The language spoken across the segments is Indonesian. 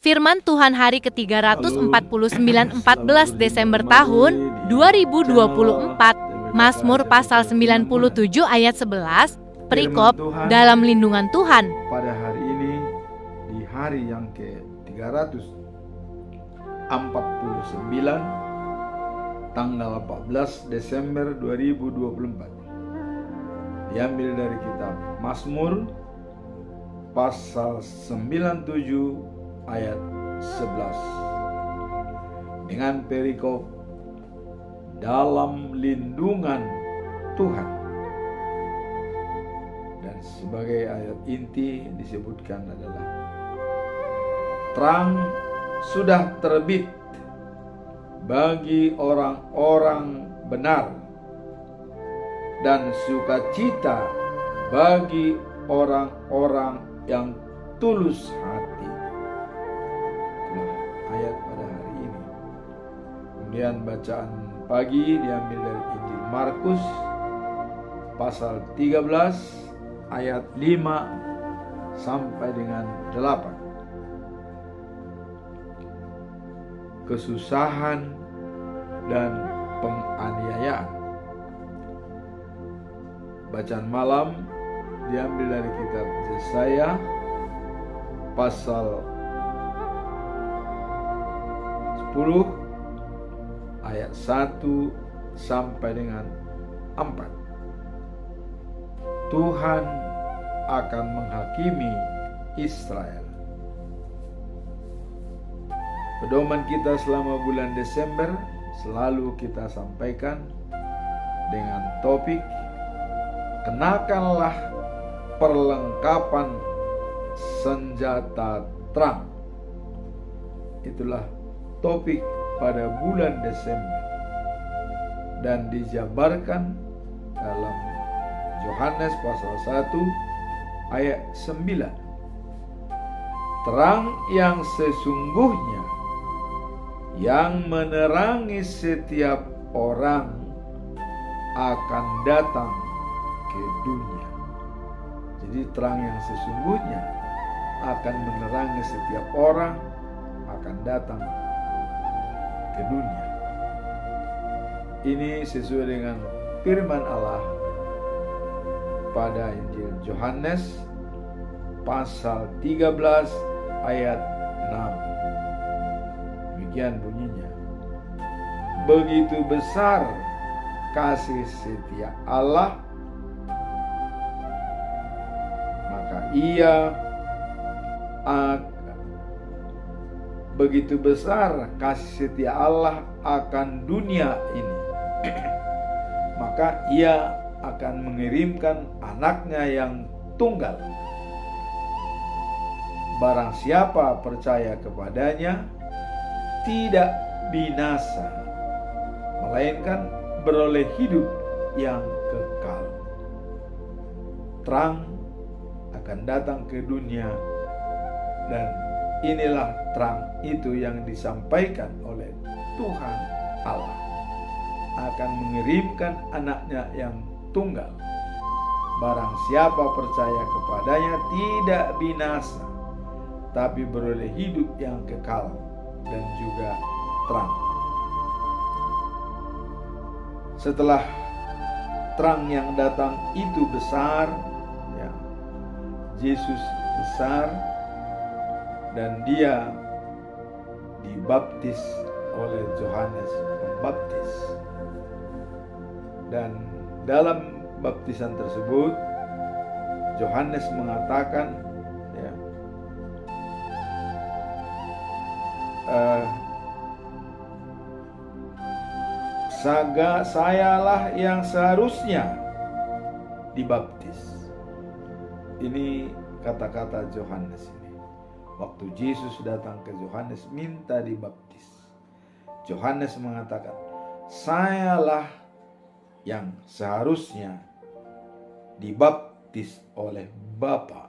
Firman Tuhan hari ke-349 14 Desember tahun 2024, Mazmur pasal 97 ayat 11, perikop dalam lindungan Tuhan. Pada hari ini, di hari yang ke-349, tanggal 14 Desember 2024, diambil dari kitab Mazmur pasal 97 ayat 11 dengan perikop dalam lindungan Tuhan, dan sebagai ayat inti disebutkan adalah terang sudah terbit bagi orang-orang benar dan sukacita bagi orang-orang yang tulus hati. Itulah ayat pada hari ini. Kemudian bacaan pagi diambil dari Injil Markus pasal 13 ayat 5 sampai dengan 8. Kesusahan dan penganiayaan. Bacaan malam diambil dari kitab Yesaya pasal 10 ayat 1 sampai dengan 4. Tuhan akan menghakimi Israel. Pedoman kita selama bulan Desember selalu kita sampaikan dengan topik kenakanlah perlengkapan senjata terang. Itulah topik pada bulan Desember dan dijabarkan dalam Yohanes pasal 1 ayat 9. Terang yang sesungguhnya yang menerangi setiap orang akan datang ke dunia. Jadi terang yang sesungguhnya akan menerangi setiap orang akan datang ke dunia. Ini sesuai dengan firman Allah pada Injil Yohanes pasal 13 ayat 6. Demikian bunyinya. Begitu besar kasih setia Allah, maka begitu besar kasih setia Allah akan dunia ini, maka Ia akan mengirimkan anaknya yang tunggal. Barang siapa percaya kepadanya tidak binasa, melainkan beroleh hidup yang kekal. Terang akan datang ke dunia, dan inilah terang itu yang disampaikan oleh Tuhan Allah, akan mengirimkan anaknya yang tunggal. Barang siapa percaya kepadanya tidak binasa, tapi beroleh hidup yang kekal dan juga terang. Setelah terang yang datang itu besar, ya, Yesus besar, dan Dia dibaptis oleh Yohanes Pembaptis. Dan dalam baptisan tersebut Yohanes mengatakan, ya, sayalah yang seharusnya dibaptis. Ini kata-kata Yohanes ini. Waktu Yesus datang ke Yohanes minta dibaptis, Yohanes mengatakan, sayalah yang seharusnya dibaptis oleh Bapa.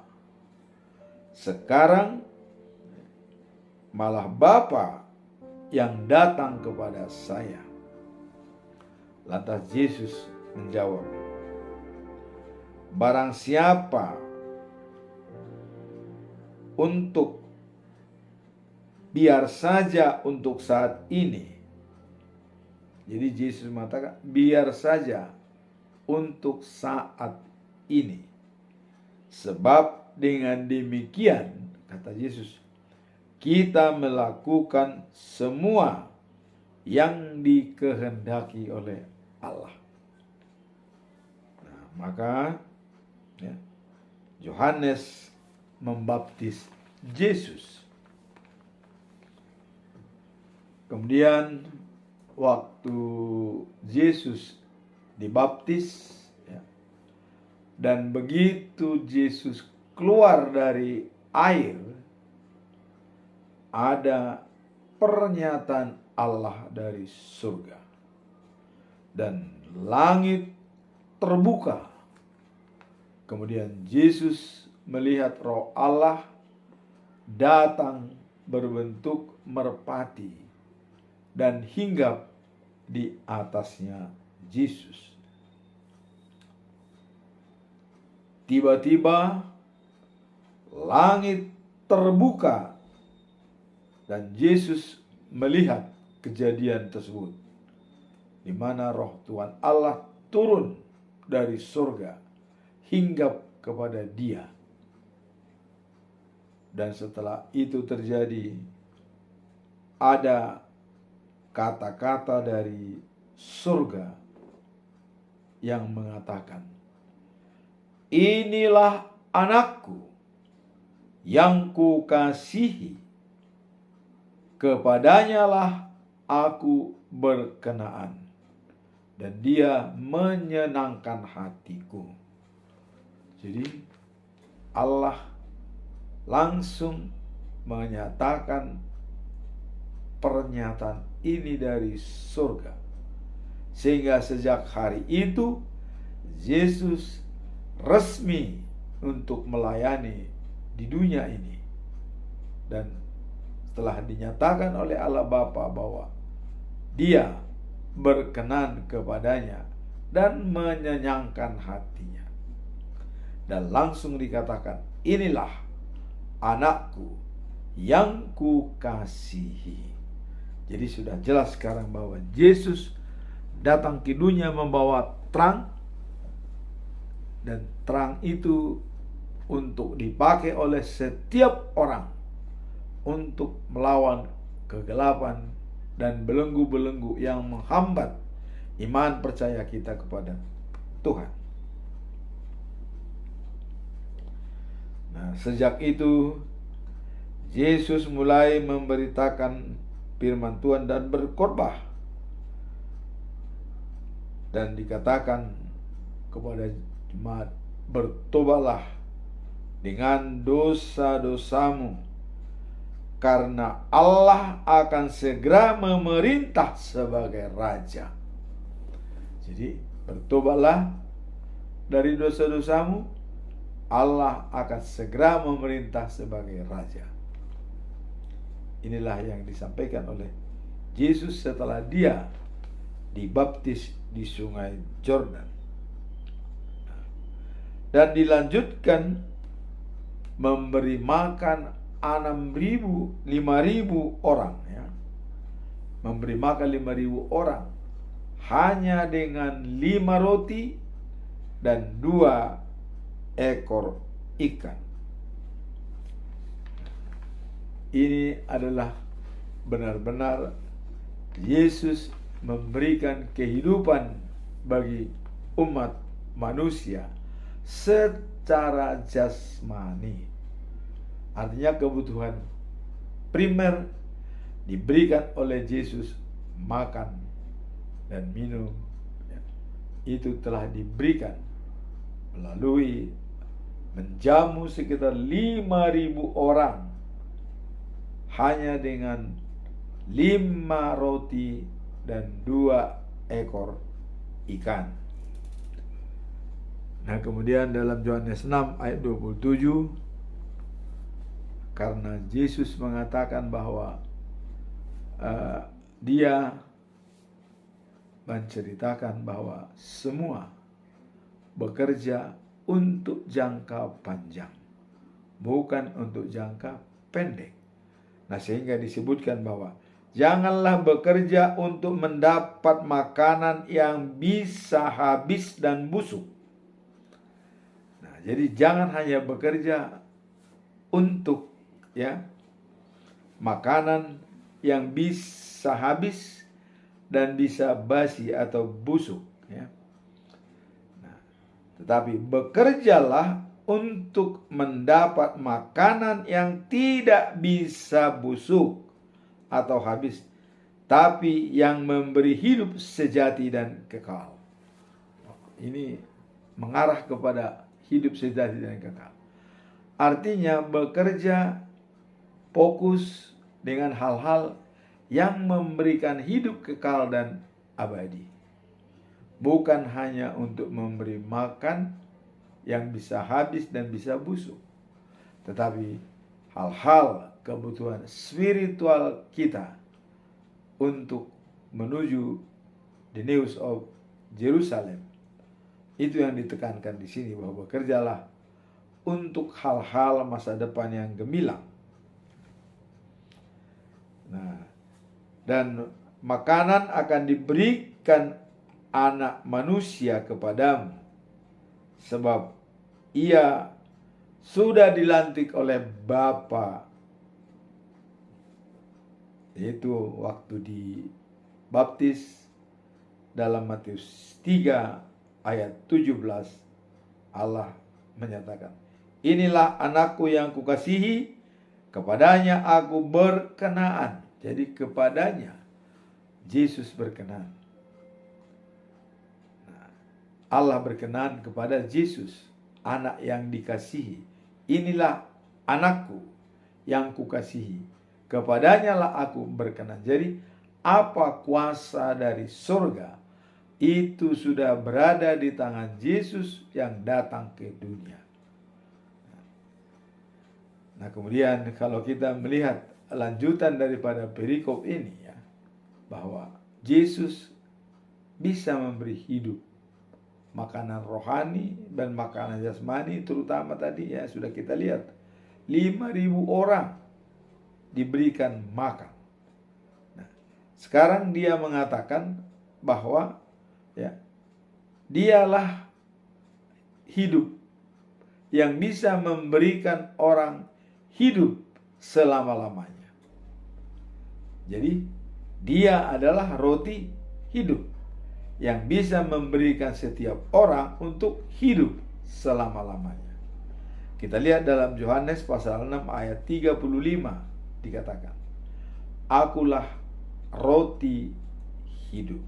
Sekarang malah Bapa yang datang kepada saya. Lantas Yesus menjawab, barang siapa untuk biar saja untuk saat ini. Jadi Yesus mengatakan biar saja untuk saat ini. Sebab dengan demikian, kata Yesus, kita melakukan semua yang dikehendaki oleh Allah. Nah, maka ya, Yohanes membaptis Yesus. Kemudian waktu Yesus dibaptis, ya, dan begitu Yesus keluar dari air, ada pernyataan Allah dari surga dan langit terbuka. Kemudian Yesus melihat Roh Allah datang berbentuk merpati dan hinggap di atasnya Yesus. Tiba-tiba langit terbuka dan Yesus melihat kejadian tersebut, di mana Roh Tuhan Allah turun dari surga hinggap kepada dia. Dan setelah itu terjadi, ada kata-kata dari surga yang mengatakan, inilah anakku yang kukasihi, kepadanya lah aku berkenaan, dan dia menyenangkan hatiku. Jadi Allah langsung menyatakan pernyataan ini dari surga, sehingga sejak hari itu Yesus resmi untuk melayani di dunia ini. Dan setelah dinyatakan oleh Allah Bapa bahwa dia berkenan kepadanya dan menyenangkan hatinya, dan langsung dikatakan, inilah anakku yang kukasihi. Jadi sudah jelas sekarang bahwa Yesus datang ke dunia membawa terang, dan terang itu untuk dipakai oleh setiap orang untuk melawan kegelapan dan belenggu-belenggu yang menghambat iman percaya kita kepada Tuhan. Nah, sejak itu Yesus mulai memberitakan firman Tuhan dan berkhotbah, dan dikatakan kepada jemaat, bertobatlah dengan dosa-dosamu, karena Allah akan segera memerintah sebagai Raja. Jadi bertobatlah dari dosa-dosamu, Allah akan segera memerintah sebagai Raja. Inilah yang disampaikan oleh Yesus setelah dia dibaptis di sungai Yordan. Dan dilanjutkan memberi makan 5.000 orang, ya. Memberi makan 5.000 orang hanya dengan 5 roti dan 2 ekor ikan. Ini adalah benar-benar Yesus memberikan kehidupan bagi umat manusia secara jasmani. Artinya kebutuhan primer diberikan oleh Yesus, makan dan minum, ya, itu telah diberikan melalui menjamu sekitar 5.000 orang hanya dengan 5 roti dan 2 ekor ikan. Nah, kemudian dalam Yohanes 6 ayat 27, karena Yesus mengatakan bahwa dia menceritakan bahwa semua bekerja untuk jangka panjang, bukan untuk jangka pendek. Nah, sehingga disebutkan bahwa janganlah bekerja untuk mendapat makanan yang bisa habis dan busuk. Nah, jadi jangan hanya bekerja untuk makanan yang bisa habis dan bisa basi atau busuk, Nah, tetapi bekerjalah untuk mendapat makanan yang tidak bisa busuk atau habis, tapi yang memberi hidup sejati dan kekal. Ini mengarah kepada hidup sejati dan kekal. Artinya bekerja fokus dengan hal-hal yang memberikan hidup kekal dan abadi. Bukan hanya untuk memberi makan yang bisa habis dan bisa busuk, tetapi hal-hal kebutuhan spiritual kita untuk menuju the news of Jerusalem. Itu yang ditekankan di sini, bahwa bekerjalah untuk hal-hal masa depan yang gemilang. Nah, dan makanan akan diberikan anak manusia kepadamu, sebab ia sudah dilantik oleh Bapa. Yaitu waktu dibaptis dalam Matius 3 ayat 17, Allah menyatakan, inilah anakku yang kukasihi, kepadanya aku berkenaan. Jadi kepadanya Yesus berkenan. Allah berkenan kepada Yesus, anak yang dikasihi. Inilah anakku yang kukasihi, kepadanya lah aku berkenan. Jadi apa kuasa dari surga itu sudah berada di tangan Yesus yang datang ke dunia. Nah, kemudian kalau kita melihat lanjutan daripada perikop ini, bahwa Yesus bisa memberi hidup, makanan rohani dan makanan jasmani, terutama tadi sudah kita lihat 5.000 orang diberikan makan. Nah, sekarang dia mengatakan bahwa dialah hidup yang bisa memberikan orang hidup selama-lamanya. Jadi dia adalah roti hidup yang bisa memberikan setiap orang untuk hidup selama-lamanya. Kita lihat dalam Yohanes pasal 6 ayat 35 dikatakan, akulah roti hidup.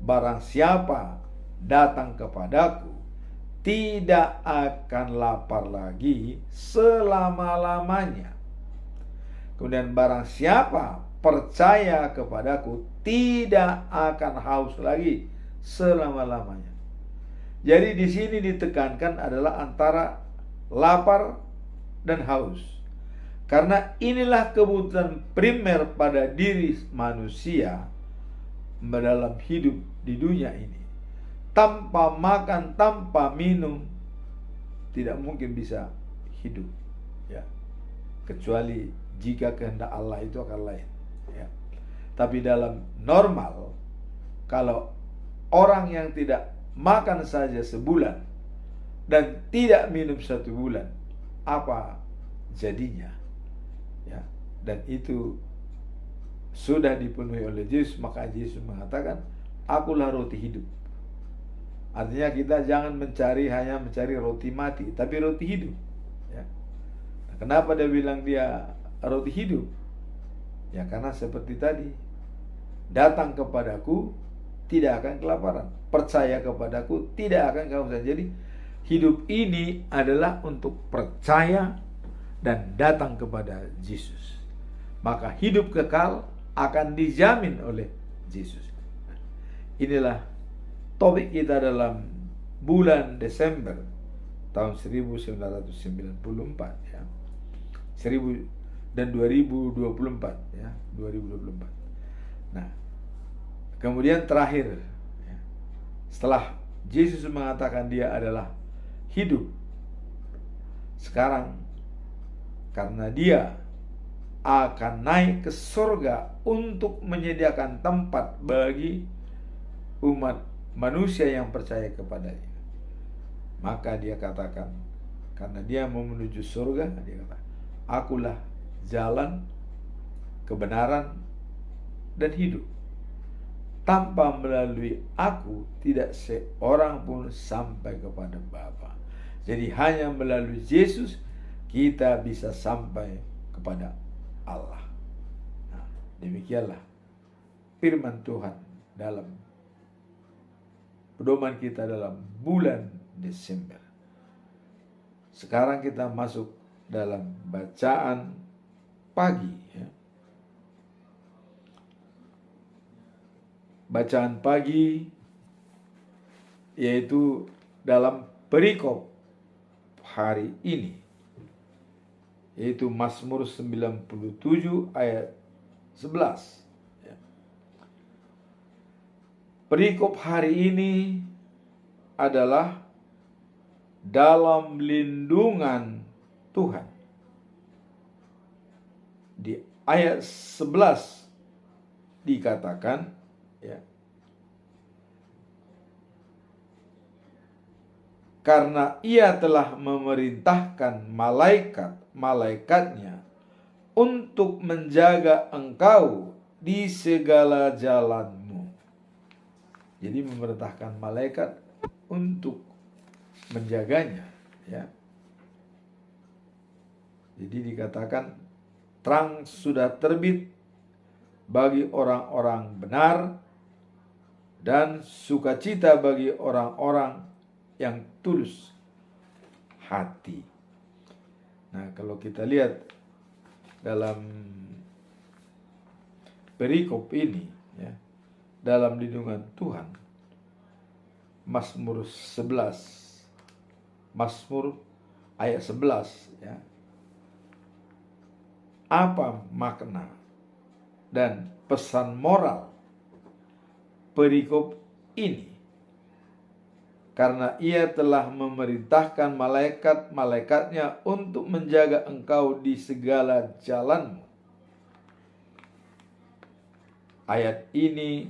Barang siapa datang kepadaku tidak akan lapar lagi selama-lamanya. Kemudian barang siapa percaya kepadaku tidak akan haus lagi selama-lamanya. Jadi di sini ditekankan adalah antara lapar dan haus. Karena inilah kebutuhan primer pada diri manusia dalam hidup di dunia ini. Tanpa makan, tanpa minum, tidak mungkin bisa hidup. Kecuali jika kehendak Allah itu akan lain. Tapi dalam normal, kalau orang yang tidak makan saja sebulan dan tidak minum 1 bulan, apa jadinya? Dan itu sudah dipenuhi oleh Yesus. Maka Yesus mengatakan, akulah roti hidup. Artinya kita jangan hanya mencari roti mati, tapi roti hidup. Nah, kenapa dia bilang dia roti hidup? Karena seperti tadi, datang kepadaku tidak akan kelaparan, percaya kepadaku tidak akan kehausan. Jadi hidup ini adalah untuk percaya dan datang kepada Yesus. Maka hidup kekal akan dijamin oleh Yesus. Inilah topik kita dalam bulan Desember tahun 1994 dan 2024 2024. Nah, kemudian terakhir, setelah Yesus mengatakan dia adalah hidup, sekarang karena dia akan naik ke surga untuk menyediakan tempat bagi umat manusia yang percaya kepadanya. Maka dia katakan, karena dia mau menuju surga, dia kata, akulah jalan, kebenaran, dan hidup. Tanpa melalui aku, tidak seorang pun sampai kepada Bapa. Jadi hanya melalui Yesus kita bisa sampai kepada Allah. Nah, demikianlah firman Tuhan dalam pedoman kita dalam bulan Desember. Sekarang kita masuk dalam bacaan pagi, ya. Bacaan pagi yaitu dalam perikop hari ini, yaitu Mazmur 97 ayat 11. Ya. Perikop hari ini adalah dalam lindungan Tuhan. Di ayat 11 dikatakan, ya, karena ia telah memerintahkan malaikat-malaikatnya untuk menjaga engkau di segala jalanmu. Jadi memerintahkan malaikat untuk menjaganya, ya. Jadi dikatakan terang sudah terbit bagi orang-orang benar dan sukacita bagi orang-orang yang tulus hati. Nah, kalau kita lihat dalam perikop ini, ya, dalam lindungan Tuhan, Mazmur 11, Mazmur ayat 11, ya. Apa makna dan pesan moral perikop ini? Karena ia telah memerintahkan malaikat-malaikatnya untuk menjaga engkau di segala jalanmu. Ayat ini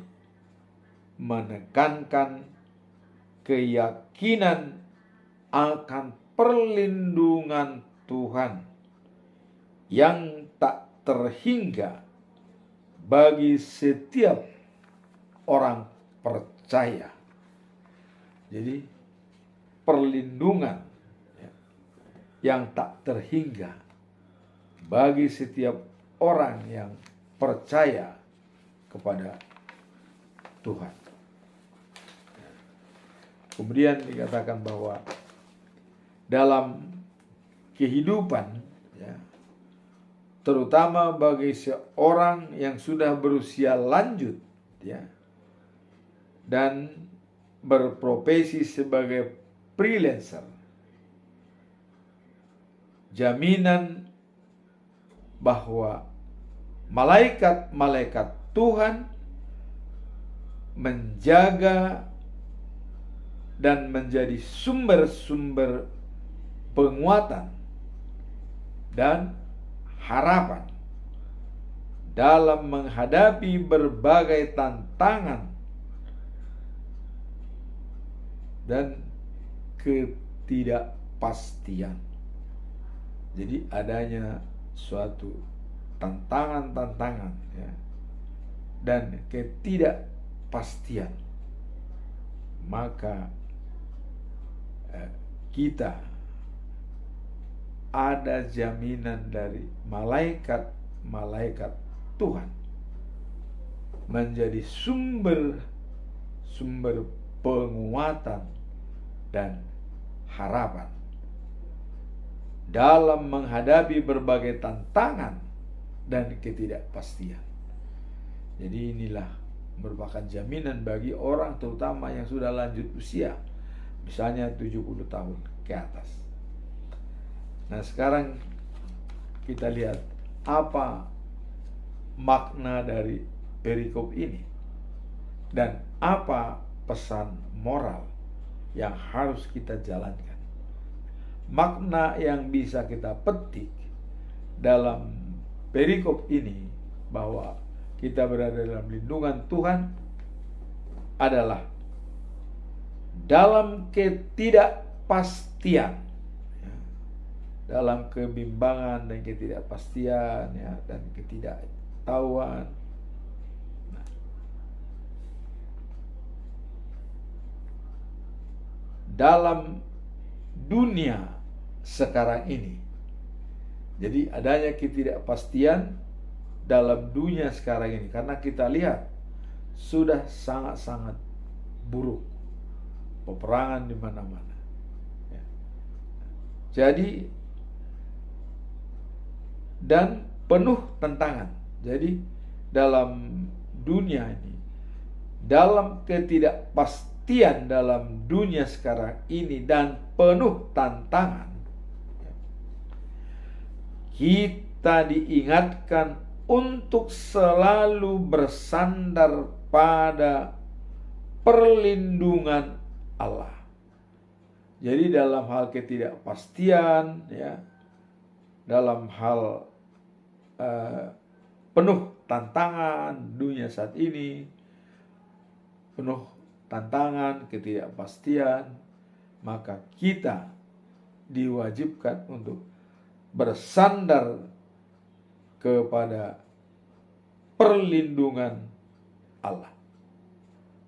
menekankan keyakinan akan perlindungan Tuhan yang tak terhingga bagi setiap orang percaya. Jadi perlindungan, ya, yang tak terhingga bagi setiap orang yang percaya kepada Tuhan. Kemudian dikatakan bahwa dalam kehidupan, ya, terutama bagi seorang yang sudah berusia lanjut, ya, dan berprofesi sebagai freelancer, jaminan bahwa malaikat-malaikat Tuhan menjaga dan menjadi sumber-sumber penguatan dan harapan dalam menghadapi berbagai tantangan dan ketidakpastian. Jadi adanya suatu tantangan-tantangan, ya, dan ketidakpastian, maka kita ada jaminan dari malaikat-malaikat Tuhan menjadi sumber penguatan dan harapan dalam menghadapi berbagai tantangan dan ketidakpastian. Jadi inilah merupakan jaminan bagi orang terutama yang sudah lanjut usia, misalnya 70 tahun ke atas. Nah, sekarang kita lihat apa makna dari perikop ini dan apa pesan moral yang harus kita jalankan. Makna yang bisa kita petik dalam perikop ini bahwa kita berada dalam lindungan Tuhan adalah dalam ketidakpastian, ya, dalam kebimbangan dan ketidakpastian, ya, dan ketidaktahuan. Nah, dalam dunia sekarang ini, jadi adanya ketidakpastian dalam dunia sekarang ini karena kita lihat sudah sangat-sangat buruk, peperangan di mana-mana. Ya. Jadi dan penuh tantangan. Jadi dalam dunia ini, dalam ketidakpastian dalam dunia sekarang ini dan penuh tantangan, kita diingatkan untuk selalu bersandar pada perlindungan Allah. Jadi dalam hal ketidakpastian, ya, dalam hal penuh tantangan dunia saat ini, penuh tantangan, ketidakpastian, maka kita diwajibkan untuk bersandar kepada perlindungan Allah.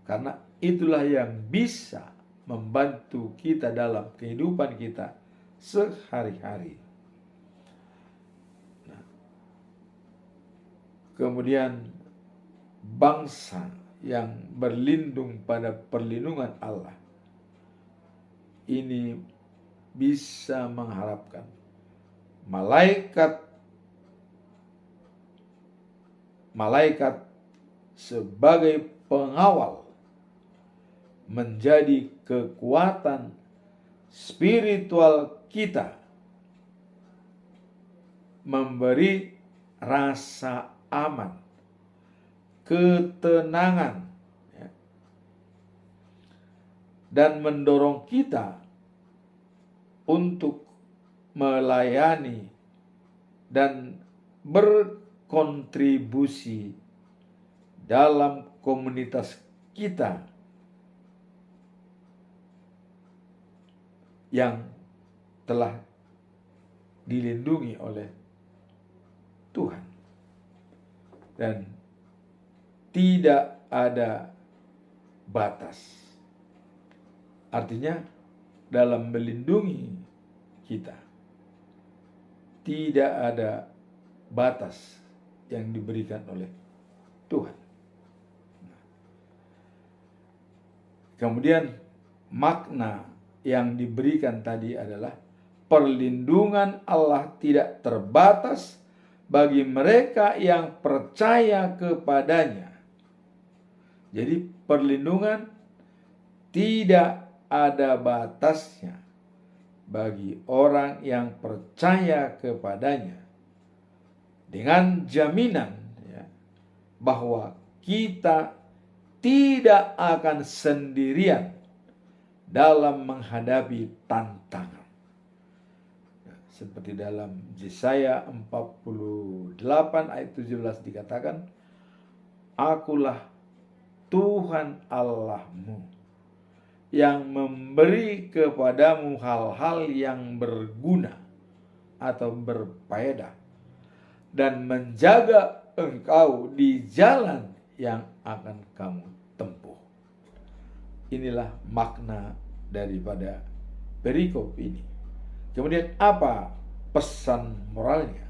Karena itulah yang bisa membantu kita dalam kehidupan kita sehari-hari. Nah, kemudian bangsa yang berlindung pada perlindungan Allah ini bisa mengharapkan malaikat sebagai pengawal menjadi kekuatan spiritual kita, memberi rasa aman, ketenangan, ya, dan mendorong kita untuk melayani dan berkontribusi dalam komunitas kita yang telah dilindungi oleh Tuhan, dan tidak ada batas. Artinya dalam melindungi kita tidak ada batas yang diberikan oleh Tuhan. Kemudian makna yang diberikan tadi adalah perlindungan Allah tidak terbatas bagi mereka yang percaya kepadanya. Jadi perlindungan tidak ada batasnya bagi orang yang percaya kepadanya, dengan jaminan, ya, bahwa kita tidak akan sendirian dalam menghadapi tantangan. Seperti dalam Yesaya 48 ayat 17 dikatakan, "Akulah Tuhan Allahmu yang memberi kepadamu hal-hal yang berguna atau berfaedah dan menjaga engkau di jalan yang akan kamu tempuh." Inilah makna daripada perikop ini. Kemudian apa pesan moralnya?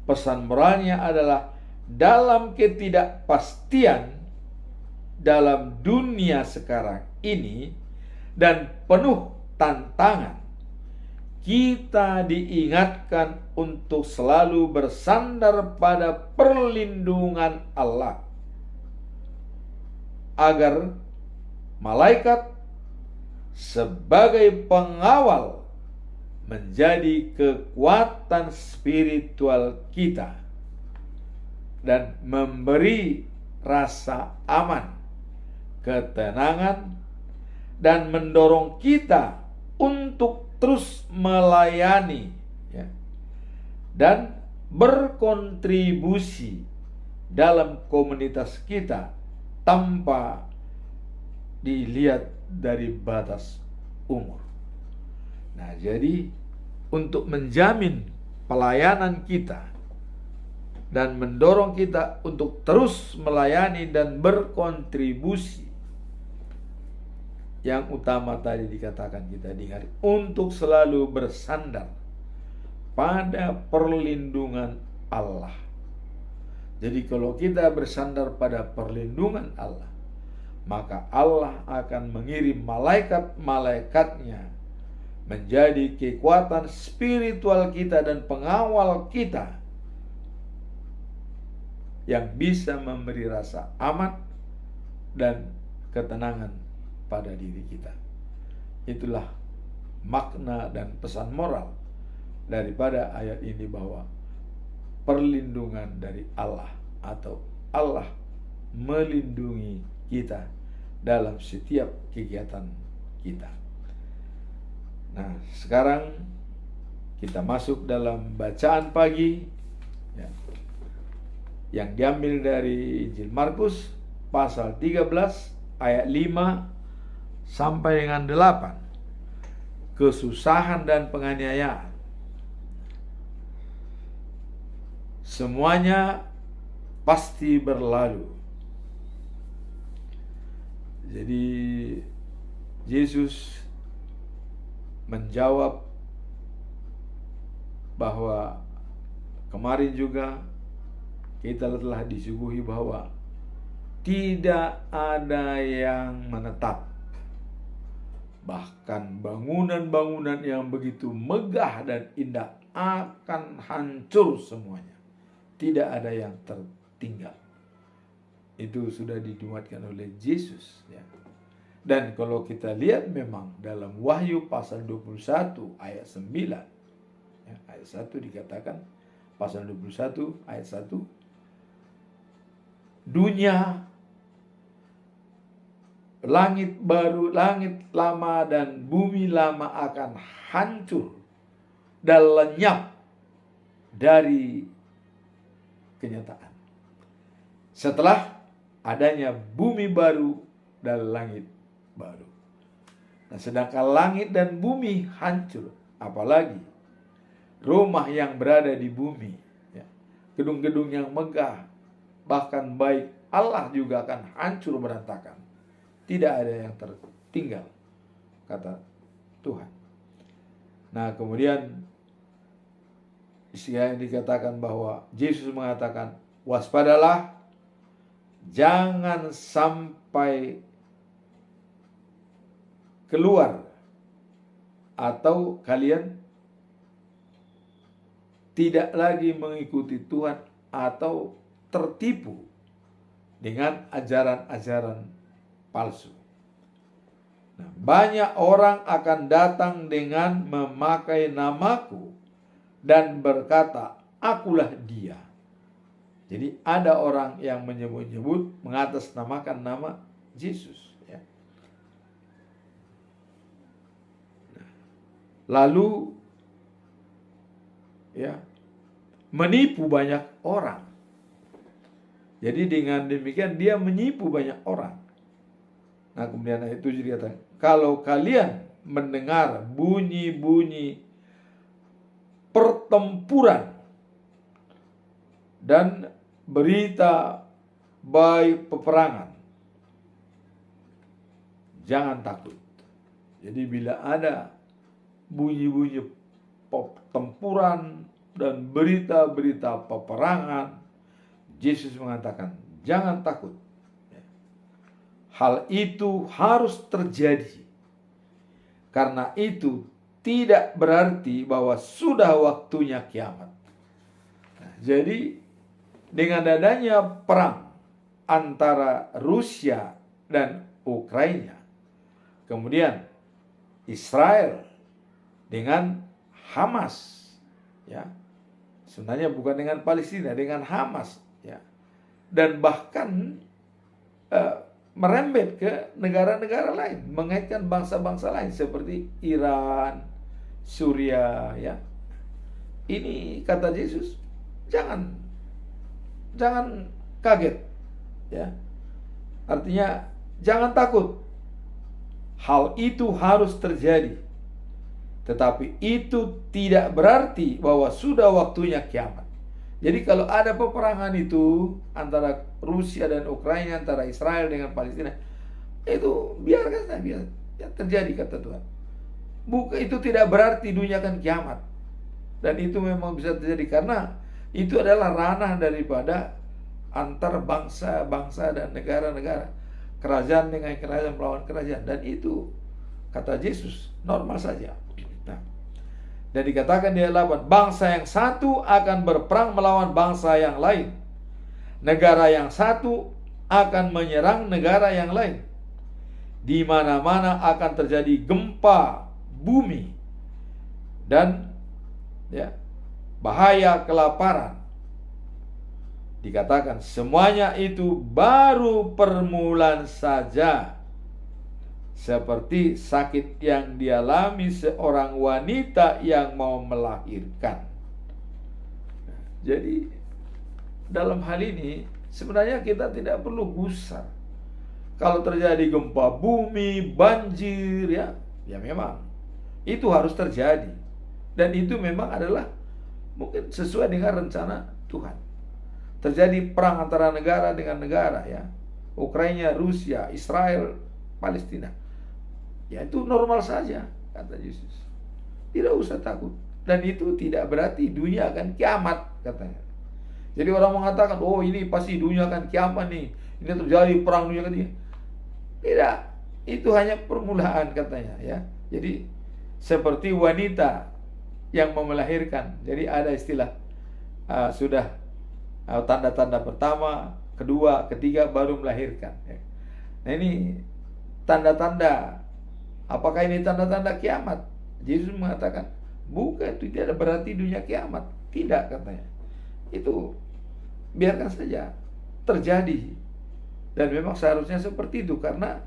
Pesan moralnya adalah dalam ketidakpastian dalam dunia sekarang ini dan penuh tantangan, kita diingatkan untuk selalu bersandar pada perlindungan Allah, agar malaikat sebagai pengawal menjadi kekuatan spiritual kita dan memberi rasa aman, ketenangan, dan mendorong kita untuk terus melayani, ya, dan berkontribusi dalam komunitas kita tanpa dilihat dari batas umur. Nah, jadi untuk menjamin pelayanan kita dan mendorong kita untuk terus melayani dan berkontribusi, yang utama tadi dikatakan kita dengar untuk selalu bersandar pada perlindungan Allah. Jadi kalau kita bersandar pada perlindungan Allah, maka Allah akan mengirim malaikat-malaikatnya menjadi kekuatan spiritual kita dan pengawal kita yang bisa memberi rasa aman dan ketenangan pada diri kita. Itulah makna dan pesan moral daripada ayat ini, bahwa perlindungan dari Allah atau Allah melindungi kita dalam setiap kegiatan kita. Nah, sekarang kita masuk dalam bacaan pagi ya, yang diambil dari Injil Markus pasal 13 ayat 5 sampai dengan 8. Kesusahan dan penganiayaan. Semuanya pasti berlalu. Jadi Yesus menjawab bahwa kemarin juga kita telah disuguhi bahwa tidak ada yang menetap. Bahkan bangunan-bangunan yang begitu megah dan indah akan hancur semuanya. Tidak ada yang tertinggal. Itu sudah dinubuatkan oleh Yesus ya. Dan kalau kita lihat memang dalam Wahyu pasal 21 ayat 9 ya, ayat 1 dikatakan, pasal 21 ayat 1, dunia, langit baru, langit lama dan bumi lama akan hancur dan lenyap dari kenyataan setelah adanya bumi baru dan langit baru. Nah, sedangkan langit dan bumi hancur, apalagi rumah yang berada di bumi ya, gedung-gedung yang megah, bahkan baik Allah juga akan hancur berantakan. Tidak ada yang tertinggal, kata Tuhan. Nah, kemudian istilah yang dikatakan bahwa Yesus mengatakan, waspadalah, jangan sampai keluar atau kalian tidak lagi mengikuti Tuhan atau tertipu dengan ajaran-ajaran palsu. Nah, banyak orang akan datang dengan memakai namaku dan berkata, akulah dia. Jadi ada orang yang menyebut-nyebut mengatasnamakan nama Yesus ya. Lalu ya menipu banyak orang. Jadi dengan demikian dia menipu banyak orang. Nah, kemudian ayat 7 dikatakan, kalau kalian mendengar bunyi-bunyi pertempuran dan berita baik peperangan, jangan takut. Jadi bila ada bunyi-bunyi pertempuran dan berita-berita peperangan, Yesus mengatakan, jangan takut. Hal itu harus terjadi. Karena itu tidak berarti bahwa sudah waktunya kiamat. Nah, jadi dengan adanya perang antara Rusia dan Ukraina, kemudian Israel dengan Hamas, ya, sebenarnya bukan dengan Palestina, dengan Hamas, ya, dan bahkan merembet ke negara-negara lain, mengaitkan bangsa-bangsa lain seperti Iran, Suriah, ya. Ini kata Yesus, jangan jangan kaget, ya. Artinya jangan takut. Hal itu harus terjadi. Tetapi itu tidak berarti bahwa sudah waktunya kiamat. Jadi kalau ada peperangan itu antara Rusia dan Ukraina, antara Israel dengan Palestina, itu biarkan saja, biar ya, terjadi kata Tuhan. Itu tidak berarti dunia akan kiamat. Dan itu memang bisa terjadi karena itu adalah ranah daripada antar bangsa-bangsa dan negara-negara, kerajaan dengan kerajaan melawan kerajaan, dan itu kata Yesus normal saja. Nah, dan dikatakan di ayat 8, bangsa yang satu akan berperang melawan bangsa yang lain, negara yang satu akan menyerang negara yang lain, di mana-mana akan terjadi gempa bumi dan ya, bahaya kelaparan. Dikatakan semuanya itu baru permulaan saja, seperti sakit yang dialami seorang wanita yang mau melahirkan. Jadi dalam hal ini sebenarnya kita tidak perlu gusar. Kalau terjadi gempa bumi, banjir, ya memang itu harus terjadi, dan itu memang adalah mungkin sesuai dengan rencana Tuhan. Terjadi perang antara negara dengan negara, ya, Ukraina, Rusia, Israel, Palestina, ya itu normal saja kata Yesus. Tidak usah takut. Dan itu tidak berarti dunia akan kiamat katanya. Jadi orang mengatakan, oh ini pasti dunia akan kiamat nih, ini terjadi perang dunia ketiga. Tidak, itu hanya permulaan katanya, ya. Jadi seperti wanita yang mau melahirkan. Jadi ada istilah sudah tanda-tanda pertama, kedua, ketiga baru melahirkan. Nah ini tanda-tanda. Apakah ini tanda-tanda kiamat? Yesus mengatakan bukan, itu tidak berarti dunia kiamat. Tidak katanya. Itu biarkan saja terjadi. Dan memang seharusnya seperti itu, karena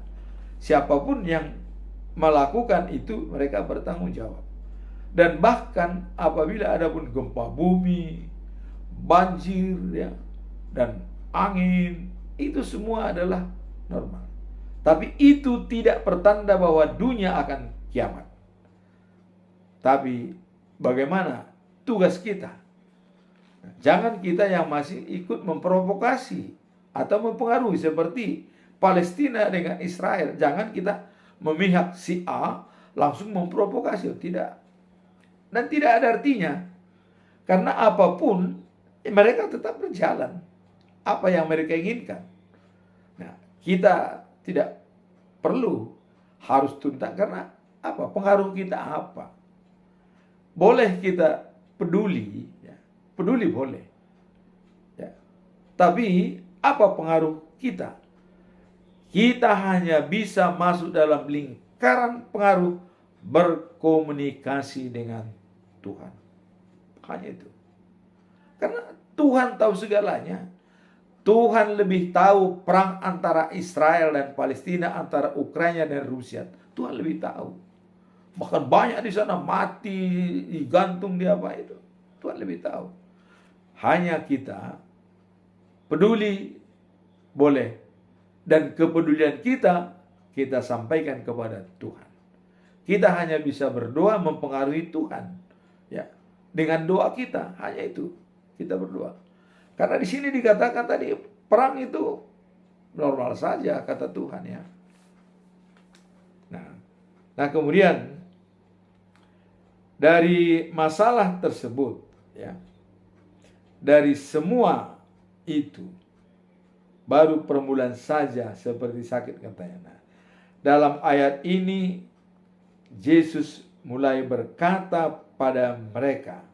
siapapun yang melakukan itu mereka bertanggung jawab. Dan bahkan apabila ada pun gempa bumi, banjir, ya, dan angin, itu semua adalah normal. Tapi itu tidak pertanda bahwa dunia akan kiamat. Tapi bagaimana tugas kita? Jangan kita yang masih ikut memprovokasi atau mempengaruhi seperti Palestina dengan Israel. Jangan kita memihak si A langsung memprovokasi. Tidak. Dan tidak ada artinya. Karena apapun mereka tetap berjalan apa yang mereka inginkan. Nah, kita tidak perlu harus tuntas, karena apa? Pengaruh kita apa? Boleh kita peduli, ya. Peduli boleh, ya. Tapi apa pengaruh kita? Kita hanya bisa masuk dalam lingkaran pengaruh berkomunikasi dengan Tuhan. Hanya itu. Karena Tuhan tahu segalanya. Tuhan lebih tahu perang antara Israel dan Palestina, antara Ukraina dan Rusia. Tuhan lebih tahu. Bahkan banyak di sana mati, digantung di apa itu. Tuhan lebih tahu. Hanya kita peduli boleh. Dan kepedulian kita sampaikan kepada Tuhan. Kita hanya bisa berdoa mempengaruhi Tuhan. Ya, dengan doa kita, hanya itu. Kita berdoa. Karena di sini dikatakan tadi perang itu normal saja kata Tuhan, ya. Nah kemudian dari masalah tersebut, ya, dari semua itu baru permulaan saja seperti sakit katanya. Nah, dalam ayat ini Yesus mulai berkata pada mereka,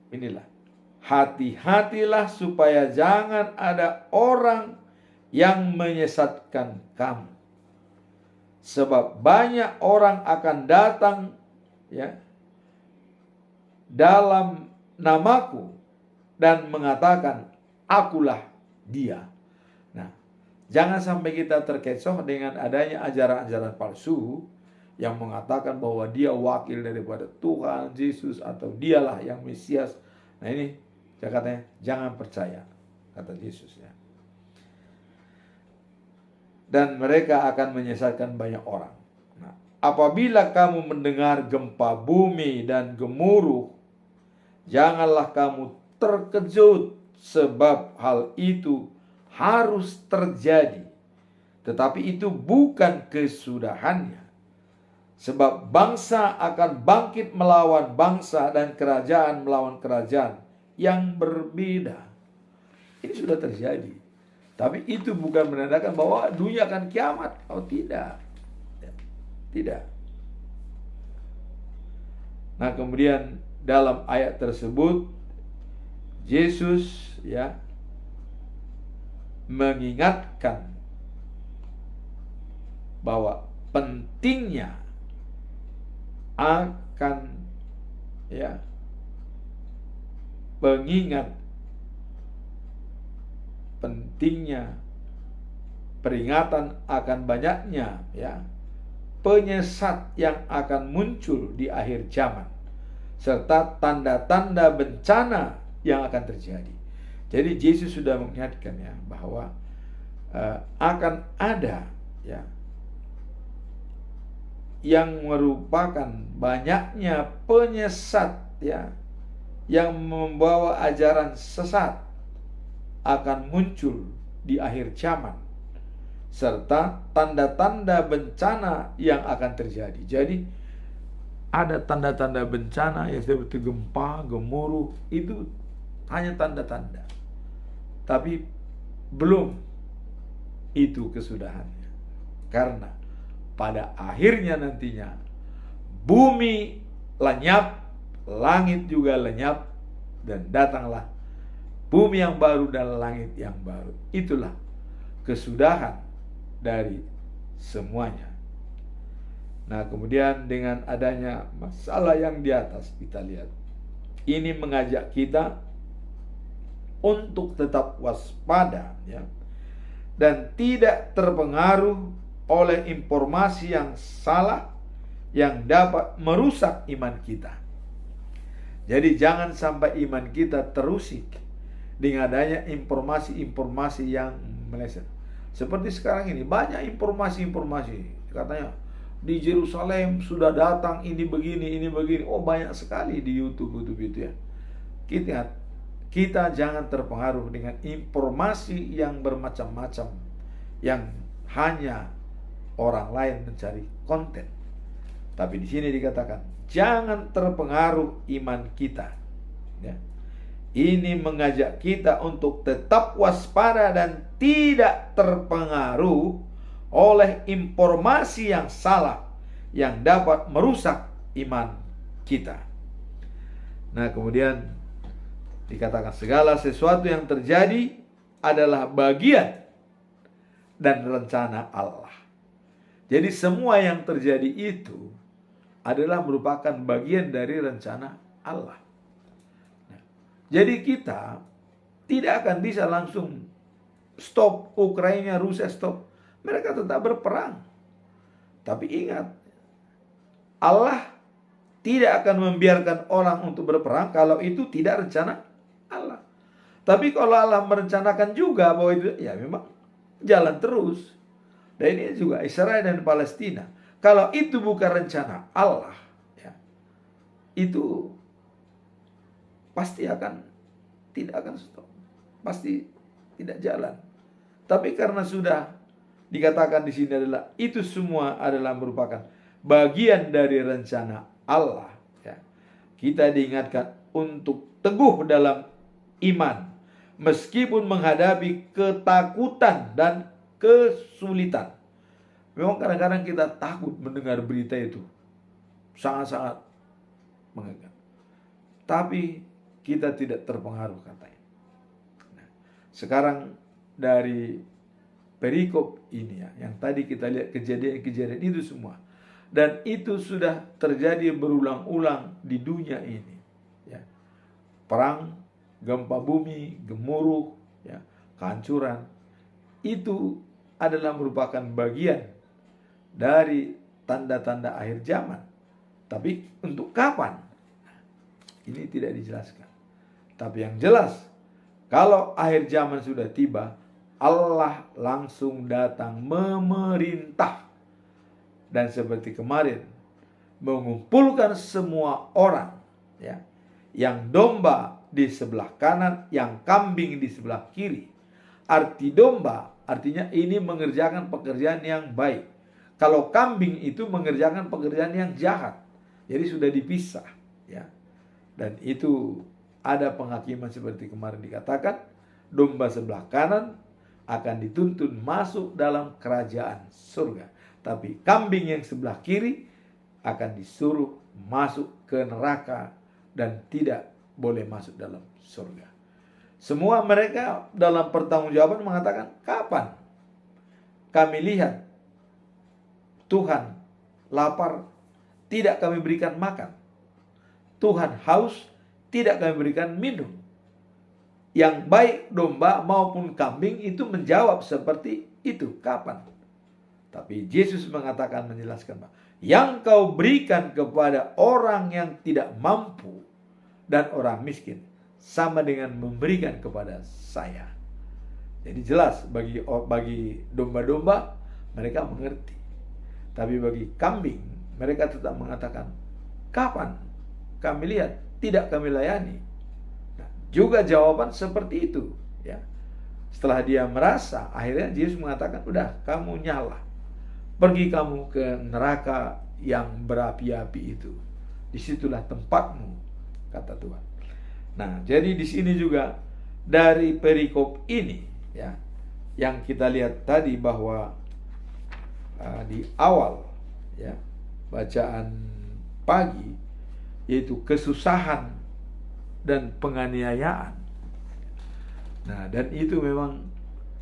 inilah, hati-hatilah supaya jangan ada orang yang menyesatkan kamu. Sebab banyak orang akan datang, ya, dalam namaku dan mengatakan, akulah dia. Nah, jangan sampai kita terkecoh dengan adanya ajaran-ajaran palsu yang mengatakan bahwa dia wakil daripada Tuhan Yesus atau dialah yang Mesias. Nah ini Saya katanya, jangan percaya, kata Yesus ya. Dan mereka akan menyesatkan banyak orang. Nah, apabila kamu mendengar gempa bumi dan gemuruh, janganlah kamu terkejut, sebab hal itu harus terjadi. Tetapi itu bukan kesudahannya. Sebab bangsa akan bangkit melawan bangsa dan kerajaan melawan kerajaan yang berbeda. Ini sudah terjadi. Tapi itu bukan menandakan bahwa dunia akan kiamat. Oh tidak. Tidak. Nah, kemudian dalam ayat tersebut Yesus ya mengingatkan bahwa pentingnya akan ya pengingat pentingnya peringatan akan banyaknya ya penyesat yang akan muncul di akhir zaman serta tanda-tanda bencana yang akan terjadi. Jadi Yesus sudah mengingatkan ya bahwa akan ada ya yang merupakan banyaknya penyesat ya yang membawa ajaran sesat akan muncul di akhir zaman serta tanda-tanda bencana yang akan terjadi. Jadi ada tanda-tanda bencana yang seperti gempa, gemuruh, itu hanya tanda-tanda. Tapi belum itu kesudahannya. Karena pada akhirnya nantinya bumi lenyap, langit juga lenyap, dan datanglah bumi yang baru dan langit yang baru. Itulah kesudahan dari semuanya. Nah, kemudian dengan adanya masalah yang di atas kita lihat, ini mengajak kita untuk tetap waspada ya, dan tidak terpengaruh oleh informasi yang salah yang dapat merusak iman kita. Jadi jangan sampai iman kita terusik dengan adanya informasi-informasi yang meleset. Seperti sekarang ini banyak informasi-informasi, katanya di Yerusalem sudah datang ini begini. Oh, banyak sekali di YouTube itu ya. Kita jangan terpengaruh dengan informasi yang bermacam-macam yang hanya orang lain mencari konten. Tapi di sini dikatakan jangan terpengaruh iman kita. Ya. Ini mengajak kita untuk tetap waspada dan tidak terpengaruh oleh informasi yang salah yang dapat merusak iman kita. Nah, kemudian dikatakan segala sesuatu yang terjadi adalah bagian dan rencana Allah. Jadi semua yang terjadi itu adalah merupakan bagian dari rencana Allah. Jadi kita tidak akan bisa langsung stop Ukraina, Rusia stop. Mereka tetap berperang. Tapi ingat, Allah tidak akan membiarkan orang untuk berperang kalau itu tidak rencana Allah. Tapi kalau Allah merencanakan juga bahwa itu, ya memang jalan terus. Dan ini juga Israel dan Palestina. Kalau itu bukan rencana Allah, ya, itu pasti tidak akan stop. Pasti tidak jalan. Tapi karena sudah dikatakan di sini adalah itu semua adalah merupakan bagian dari rencana Allah. Ya. Kita diingatkan untuk teguh dalam iman, meskipun menghadapi ketakutan dan kesulitan. Memang kadang-kadang kita takut mendengar berita itu, sangat-sangat mengerikan. Tapi kita tidak terpengaruh katanya. Nah, sekarang dari perikop ini ya, yang tadi kita lihat kejadian-kejadian itu semua, dan itu sudah terjadi berulang-ulang di dunia ini. Ya. Perang, gempa bumi, gemuruh, ya, kehancuran, itu adalah merupakan bagian dari tanda-tanda akhir zaman. Tapi untuk kapan? Ini tidak dijelaskan. Tapi yang jelas, kalau akhir zaman sudah tiba, Allah langsung datang memerintah. Dan seperti kemarin, mengumpulkan semua orang, ya, yang domba di sebelah kanan, yang kambing di sebelah kiri. Arti domba artinya ini mengerjakan pekerjaan yang baik. Kalau kambing itu mengerjakan pekerjaan yang jahat. Jadi sudah dipisah, ya. Dan itu ada penghakiman seperti kemarin dikatakan, domba sebelah kanan akan dituntun masuk dalam kerajaan surga. Tapi kambing yang sebelah kiri akan disuruh masuk ke neraka dan tidak boleh masuk dalam surga. Semua mereka dalam pertanggungjawaban mengatakan, kapan kami lihat Tuhan lapar, tidak kami berikan makan. Tuhan haus, tidak kami berikan minum. Yang baik domba maupun kambing itu menjawab seperti itu. Kapan? Tapi Yesus mengatakan, menjelaskan, yang kau berikan kepada orang yang tidak mampu dan orang miskin sama dengan memberikan kepada saya. Jadi jelas bagi domba-domba mereka mengerti. Tapi bagi kambing mereka tetap mengatakan, kapan kami lihat, tidak kami layani. Nah, juga jawaban seperti itu, ya. Setelah dia merasa, akhirnya Yesus mengatakan, udah, kamu nyala, pergi kamu ke neraka yang berapi-api itu. Disitulah tempatmu, kata Tuhan. Nah, jadi di sini juga dari perikop ini, ya, yang kita lihat tadi bahwa di awal, ya, bacaan pagi, yaitu kesusahan dan penganiayaan. Nah, dan itu memang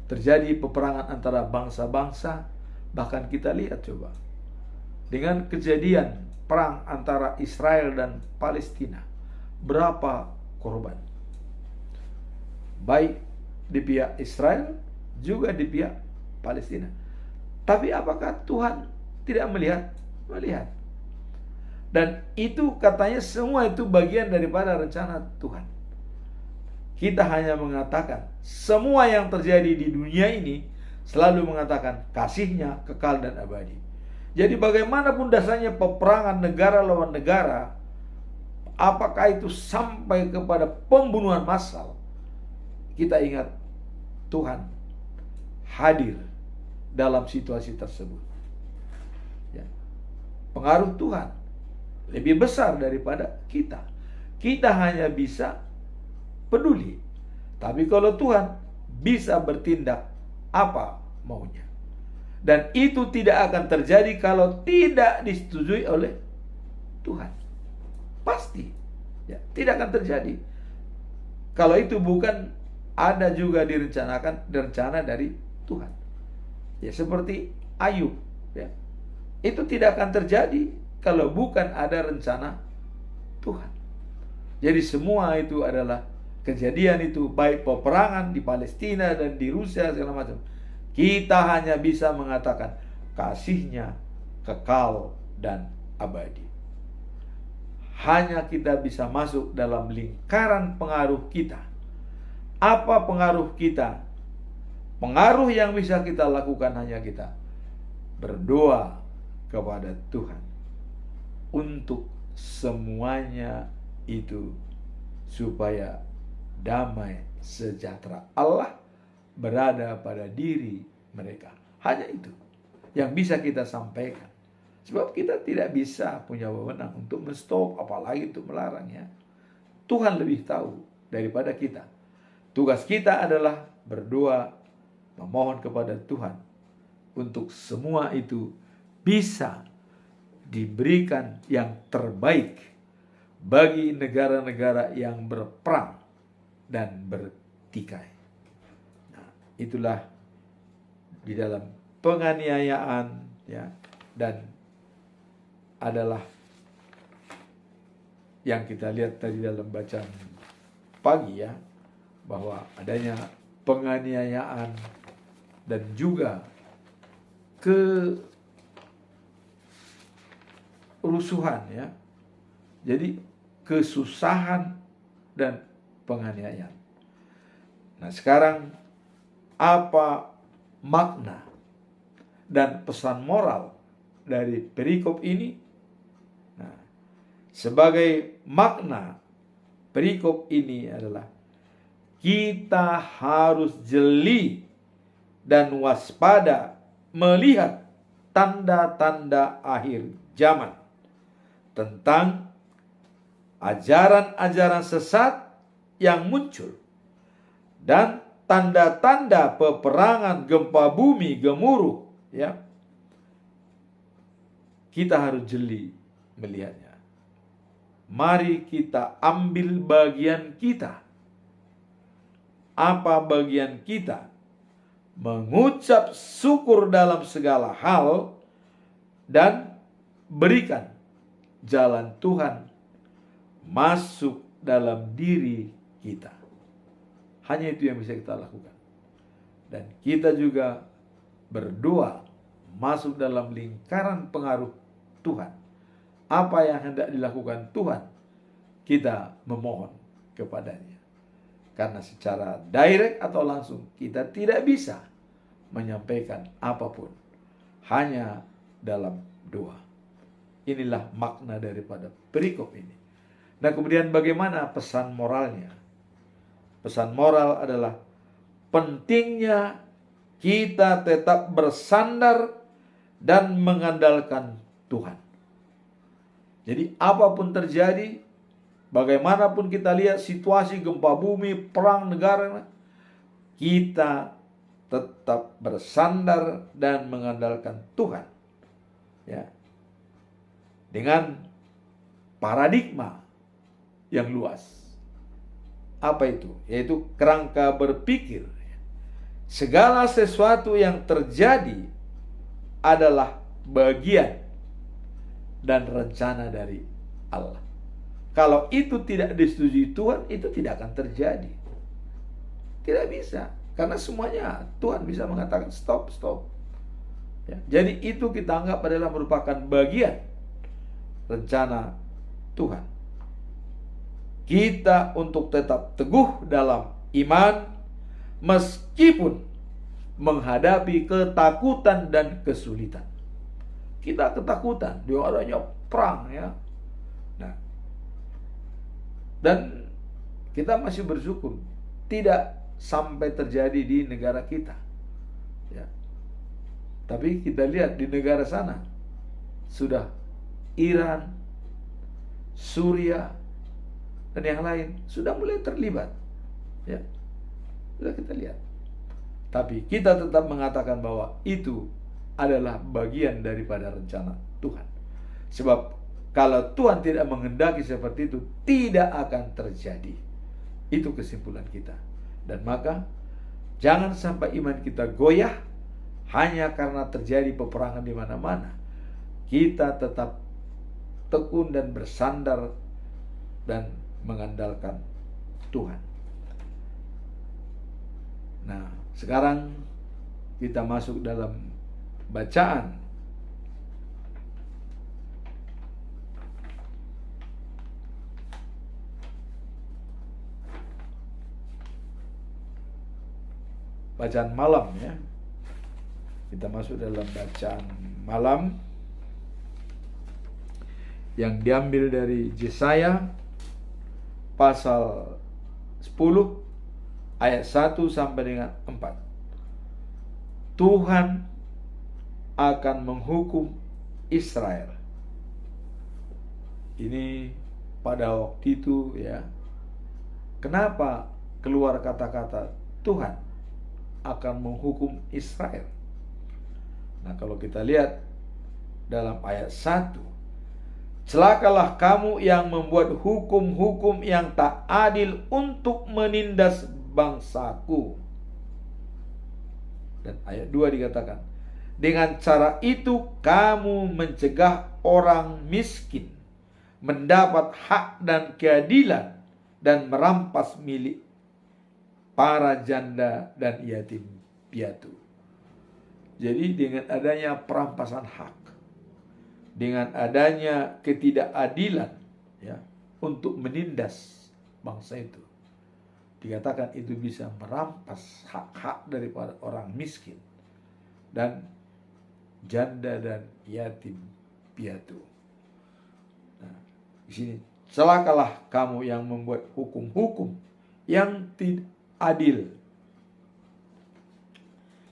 terjadi peperangan antara bangsa-bangsa. Bahkan kita lihat coba dengan kejadian perang antara Israel dan Palestina, berapa korban, baik di pihak Israel juga di pihak Palestina. Tapi apakah Tuhan tidak melihat? Melihat. Dan itu katanya semua itu bagian daripada rencana Tuhan. Kita hanya mengatakan semua yang terjadi di dunia ini selalu mengatakan kasih-Nya kekal dan abadi. Jadi bagaimanapun dasarnya peperangan negara lawan negara, apakah itu sampai kepada pembunuhan massal, kita ingat Tuhan hadir dalam situasi tersebut, ya. Pengaruh Tuhan lebih besar daripada kita. Kita hanya bisa peduli. Tapi kalau Tuhan bisa bertindak apa maunya. Dan itu tidak akan terjadi kalau tidak disetujui oleh Tuhan. Pasti, ya, tidak akan terjadi. Kalau itu bukan ada juga direncanakan rencana dari Tuhan. Ya, seperti Ayub, ya. Itu tidak akan terjadi kalau bukan ada rencana Tuhan. Jadi semua itu adalah kejadian itu, baik peperangan di Palestina dan di Rusia segala macam. Kita hanya bisa mengatakan kasih-Nya kekal dan abadi. Hanya kita bisa masuk dalam lingkaran pengaruh kita. Apa pengaruh kita? Pengaruh yang bisa kita lakukan hanya kita berdoa kepada Tuhan untuk semuanya itu supaya damai sejahtera Allah berada pada diri mereka. Hanya itu yang bisa kita sampaikan. Sebab kita tidak bisa punya wewenang untuk menstop, apalagi untuk melarangnya. Tuhan lebih tahu daripada kita. Tugas kita adalah berdoa, memohon kepada Tuhan untuk semua itu bisa diberikan yang terbaik bagi negara-negara yang berperang dan bertikai. Nah, itulah di dalam penganiayaan, ya, dan adalah yang kita lihat tadi dalam bacaan pagi, ya, bahwa adanya penganiayaan dan juga kerusuhan, ya. Jadi kesusahan dan penganiayaan. Nah, sekarang apa makna dan pesan moral dari perikop ini? Nah, sebagai makna perikop ini adalah kita harus jeli dan waspada melihat tanda-tanda akhir zaman tentang ajaran-ajaran sesat yang muncul dan tanda-tanda peperangan, gempa bumi, gemuruh, ya. Kita harus jeli melihatnya. Mari kita ambil bagian kita. Apa bagian kita? Mengucap syukur dalam segala hal dan berikan jalan Tuhan masuk dalam diri kita. Hanya itu yang bisa kita lakukan. Dan kita juga berdoa masuk dalam lingkaran pengaruh Tuhan. Apa yang hendak dilakukan Tuhan, kita memohon kepadanya. Karena secara direct atau langsung kita tidak bisa menyampaikan apapun. Hanya dalam doa. Inilah makna daripada perikop ini. Nah, kemudian bagaimana pesan moralnya? Pesan moral adalah pentingnya kita tetap bersandar dan mengandalkan Tuhan. Jadi apapun terjadi, bagaimanapun kita lihat situasi gempa bumi, perang negara, kita tetap bersandar dan mengandalkan Tuhan. Ya. Dengan paradigma yang luas. Apa itu? Yaitu kerangka berpikir. Segala sesuatu yang terjadi adalah bagian dan rencana dari Allah. Kalau itu tidak disetujui Tuhan, itu tidak akan terjadi. Tidak bisa. Karena semuanya Tuhan bisa mengatakan stop. Ya, jadi itu kita anggap adalah merupakan bagian rencana Tuhan. Kita untuk tetap teguh dalam iman meskipun menghadapi ketakutan dan kesulitan. Kita ketakutan, di adanya perang, ya. Nah, dan kita masih bersyukur tidak sampai terjadi di negara kita, ya. Tapi kita lihat di negara sana sudah Iran, Suriah, dan yang lain sudah mulai terlibat, ya. Sudah kita lihat. Tapi kita tetap mengatakan bahwa itu adalah bagian daripada rencana Tuhan. Sebab kalau Tuhan tidak menghendaki seperti itu, tidak akan terjadi. Itu kesimpulan kita. Dan maka jangan sampai iman kita goyah hanya karena terjadi peperangan di mana-mana. Kita tetap tekun dan bersandar dan mengandalkan Tuhan. Nah, sekarang kita masuk dalam bacaan. Bacaan malam, ya. Kita masuk dalam bacaan malam yang diambil dari Yesaya pasal 10 ayat 1 sampai dengan 4. Tuhan akan menghukum Israel. Ini pada waktu itu, ya. Kenapa keluar kata-kata Tuhan akan menghukum Israel? Nah, kalau kita lihat dalam ayat 1, celakalah kamu yang membuat hukum-hukum yang tak adil untuk menindas bangsaku. Dan ayat 2 dikatakan, dengan cara itu kamu mencegah orang miskin mendapat hak dan keadilan dan merampas milik para janda dan yatim piatu. Jadi dengan adanya perampasan hak, dengan adanya ketidakadilan, ya, untuk menindas bangsa itu, dikatakan itu bisa merampas hak-hak daripada orang miskin dan janda dan yatim piatu. Nah, di sini celakalah kamu yang membuat hukum-hukum yang tidak adil.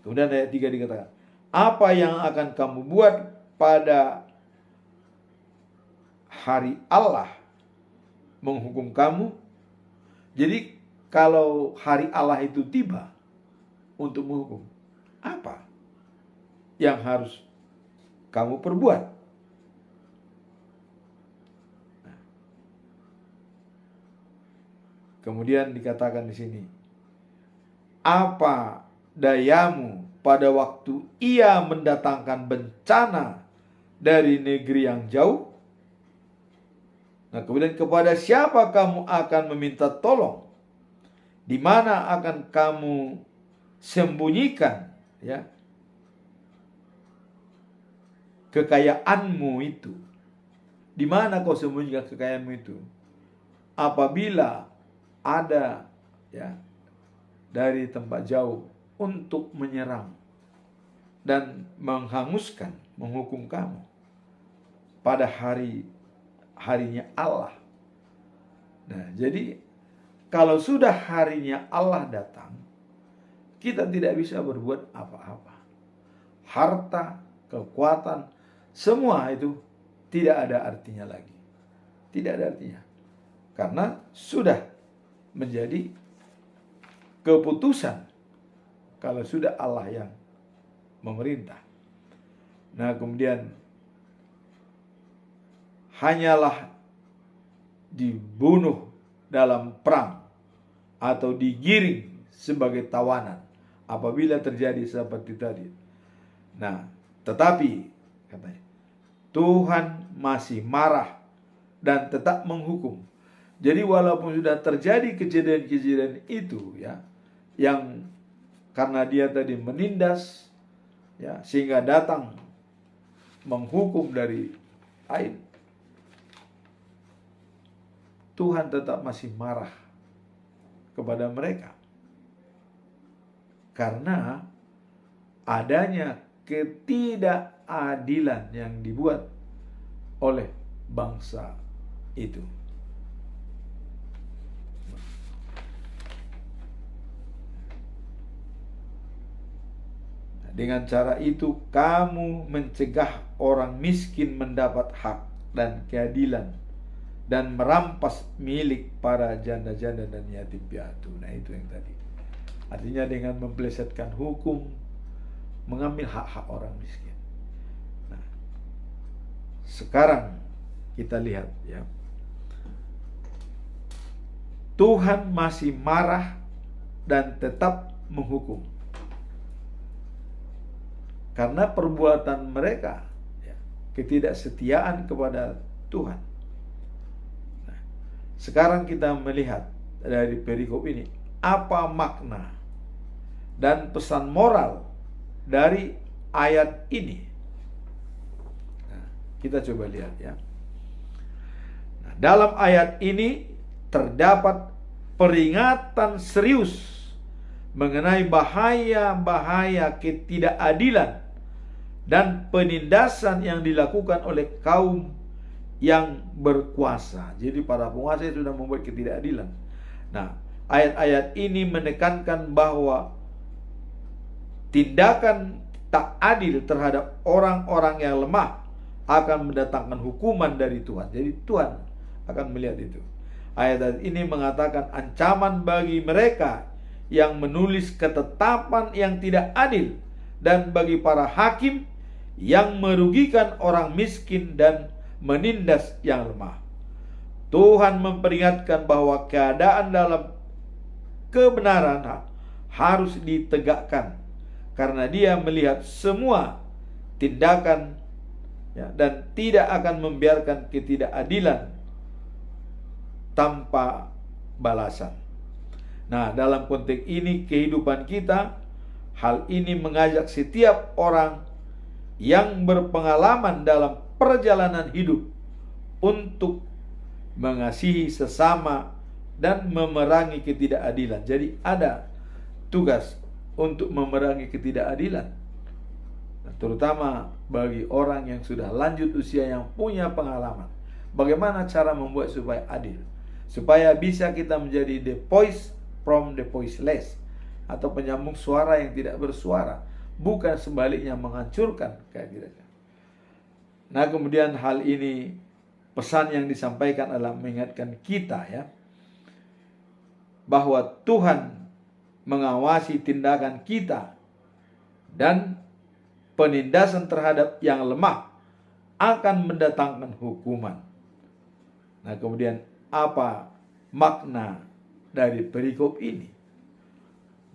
Kemudian ayat 3 dikatakan, apa yang akan kamu buat pada hari Allah menghukum kamu? Jadi kalau hari Allah itu tiba untuk menghukum, apa yang harus kamu perbuat? Nah, kemudian dikatakan di sini, apa dayamu pada waktu ia mendatangkan bencana dari negeri yang jauh? Nah, kemudian kepada siapa kamu akan meminta tolong? Di mana akan kamu sembunyikan ya kekayaanmu itu? Di mana kau sembunyikan kekayaanmu itu? Apabila ada ya dari tempat jauh untuk menyerang dan menghanguskan, menghukum kamu pada harinya Allah. Nah, jadi kalau sudah harinya Allah datang, kita tidak bisa berbuat apa-apa. Harta, kekuatan, semua itu tidak ada artinya lagi. Tidak ada artinya. Karena sudah menjadi keputusan kalau sudah Allah yang memerintah. Nah, kemudian hanyalah dibunuh dalam perang atau digiring sebagai tawanan apabila terjadi seperti tadi. Nah, tetapi katanya Tuhan masih marah dan tetap menghukum. Jadi walaupun sudah terjadi kejadian-kejadian itu ya, yang karena dia tadi menindas ya, sehingga datang menghukum dari lain, Tuhan tetap masih marah kepada mereka karena adanya ketidakadilan yang dibuat oleh bangsa itu. Dengan cara itu kamu mencegah orang miskin mendapat hak dan keadilan dan merampas milik para janda-janda dan yatim piatu. Nah, itu yang tadi. Artinya dengan mempelesetkan hukum, mengambil hak-hak orang miskin. Nah, sekarang kita lihat ya, Tuhan masih marah dan tetap menghukum karena perbuatan mereka ya, ketidaksetiaan kepada Tuhan. Nah, sekarang kita melihat dari perikop ini apa makna dan pesan moral dari ayat ini. Nah, kita coba lihat ya. Nah, dalam ayat ini terdapat peringatan serius mengenai bahaya-bahaya ketidakadilan dan penindasan yang dilakukan oleh kaum yang berkuasa. Jadi para penguasa itu sudah membuat ketidakadilan. Nah, ayat-ayat ini menekankan bahwa tindakan tak adil terhadap orang-orang yang lemah akan mendatangkan hukuman dari Tuhan. Jadi Tuhan akan melihat itu. Ayat ini mengatakan ancaman bagi mereka yang menulis ketetapan yang tidak adil dan bagi para hakim yang merugikan orang miskin dan menindas yang lemah. Tuhan memperingatkan bahwa keadaan dalam kebenaran harus ditegakkan karena Dia melihat semua tindakan ya, dan tidak akan membiarkan ketidakadilan tanpa balasan. Nah, dalam konteks ini kehidupan kita, hal ini mengajak setiap orang yang berpengalaman dalam perjalanan hidup untuk mengasihi sesama dan memerangi ketidakadilan. Jadi ada tugas untuk memerangi ketidakadilan, terutama bagi orang yang sudah lanjut usia, yang punya pengalaman. Bagaimana cara membuat supaya adil, supaya bisa kita menjadi the voice from the voiceless, atau penyambung suara yang tidak bersuara, bukan sebaliknya menghancurkan kehadirannya. Nah, kemudian hal ini, pesan yang disampaikan adalah mengingatkan kita ya, bahwa Tuhan mengawasi tindakan kita, dan penindasan terhadap yang lemah akan mendatangkan hukuman. Nah, kemudian apa makna dari perikop ini?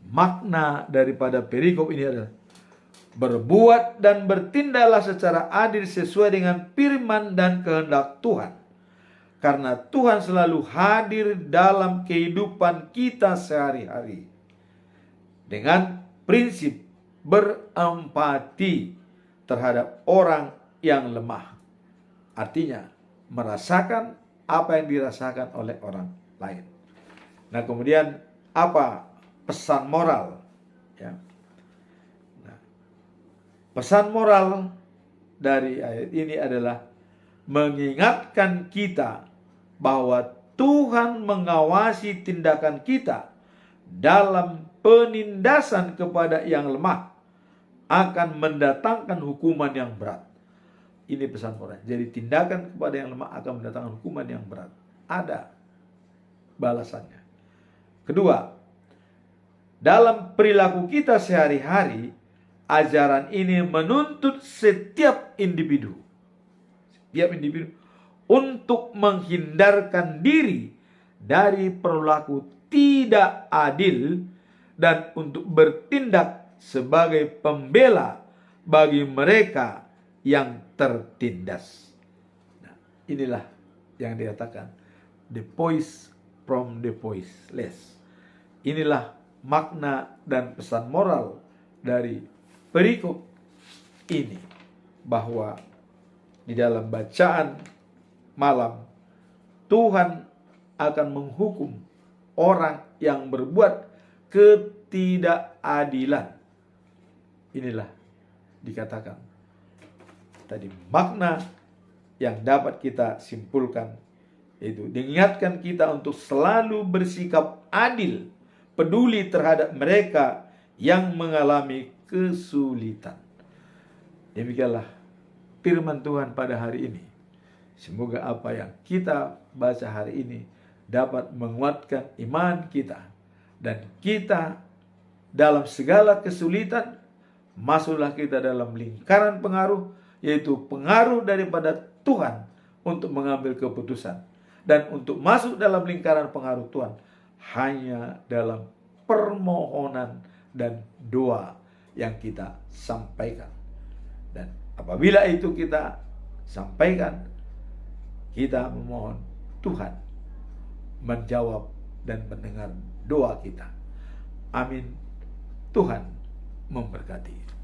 Makna daripada perikop ini adalah berbuat dan bertindaklah secara adil sesuai dengan firman dan kehendak Tuhan. Karena Tuhan selalu hadir dalam kehidupan kita sehari-hari dengan prinsip berempati terhadap orang yang lemah. Artinya merasakan apa yang dirasakan oleh orang lain. Nah, kemudian apa pesan moral ya? Nah, pesan moral dari ayat ini adalah mengingatkan kita bahwa Tuhan mengawasi tindakan kita dalam penindasan kepada yang lemah akan mendatangkan hukuman yang berat. Ini pesan moral. Jadi tindakan kepada yang lemah akan mendatangkan hukuman yang berat. Ada balasannya. Kedua, dalam perilaku kita sehari-hari, ajaran ini menuntut setiap individu untuk menghindarkan diri dari perilaku tidak adil dan untuk bertindak sebagai pembela bagi mereka yang tertindas. Nah, inilah yang dikatakan the voice from the voiceless. Inilah makna dan pesan moral dari perikop ini, bahwa di dalam bacaan malam Tuhan akan menghukum orang yang berbuat ketidakadilan. Inilah dikatakan tadi makna yang dapat kita simpulkan, yaitu diingatkan kita untuk selalu bersikap adil, peduli terhadap mereka yang mengalami kesulitan. Demikianlah firman Tuhan pada hari ini. Semoga apa yang kita baca hari ini dapat menguatkan iman kita, dan kita dalam segala kesulitan masuklah kita dalam lingkaran pengaruh, yaitu pengaruh daripada Tuhan untuk mengambil keputusan. Dan untuk masuk dalam lingkaran pengaruh Tuhan hanya dalam permohonan dan doa yang kita sampaikan. Dan apabila itu kita sampaikan, kita memohon Tuhan menjawab dan mendengar doa kita. Amin. Tuhan memberkati.